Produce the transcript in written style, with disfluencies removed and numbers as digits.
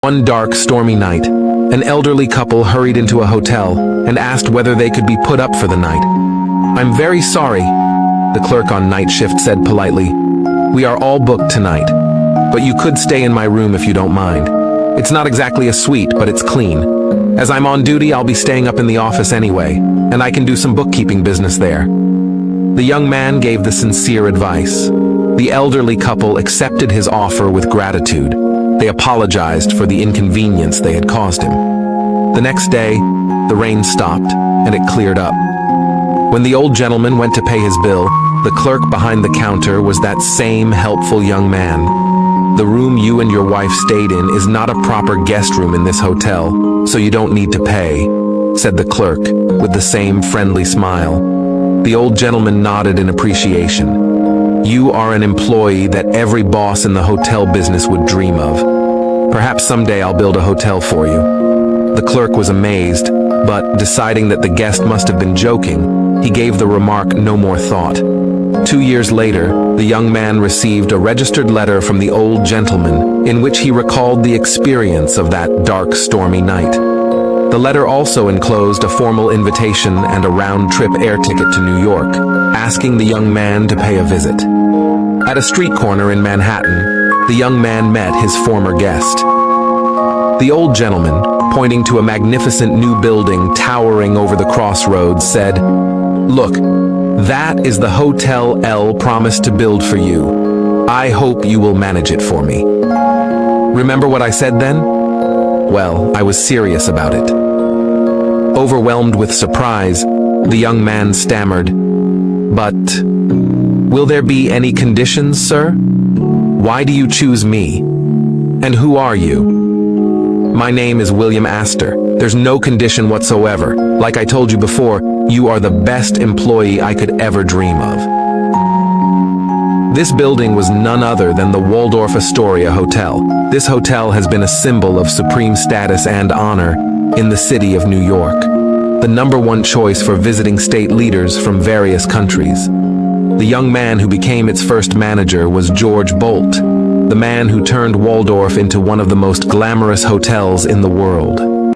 One dark, stormy night, an elderly couple hurried into a hotel and asked whether they could be put up for the night. "I'm very sorry," the clerk on night shift said politely. "We are all booked tonight, but you could stay in my room if you don't mind. It's not exactly a suite, but it's clean. As I'm on duty, I'll be staying up in the office anyway, and I can do some bookkeeping business there." The young man gave the sincere advice. The elderly couple accepted his offer with gratitude. They apologized for the inconvenience they had caused him. The next day, the rain stopped, and it cleared up. When the old gentleman went to pay his bill, the clerk behind the counter was that same helpful young man. "The room you and your wife stayed in is not a proper guest room in this hotel, so you don't need to pay," said the clerk, with the same friendly smile. The old gentleman nodded in appreciation. "You are an employee that every boss in the hotel business would dream of. Perhaps someday I'll build a hotel for you." The clerk was amazed, but deciding that the guest must have been joking, he gave the remark no more thought. 2 years later, the young man received a registered letter from the old gentleman in which he recalled the experience of that dark, stormy night. The letter also enclosed a formal invitation and a round-trip air ticket to New York, asking the young man to pay a visit. At a street corner in Manhattan, the young man met his former guest. The old gentleman, pointing to a magnificent new building towering over the crossroads, said, "Look, that is the Hotel L promised to build for you. I hope you will manage it for me." Remember what I said then? Well, I was serious about it. Overwhelmed with surprise, the young man stammered, "But will there be any conditions, sir? Why do you choose me? And who are you?" "My name is William Astor. There's no condition whatsoever. Like I told you before, you are the best employee I could ever dream of." This building was none other than the Waldorf Astoria Hotel. This hotel has been a symbol of supreme status and honor in the city of New York, the #1 choice for visiting state leaders from various countries. The young man who became its first manager was George Bolt, the man who turned Waldorf into one of the most glamorous hotels in the world.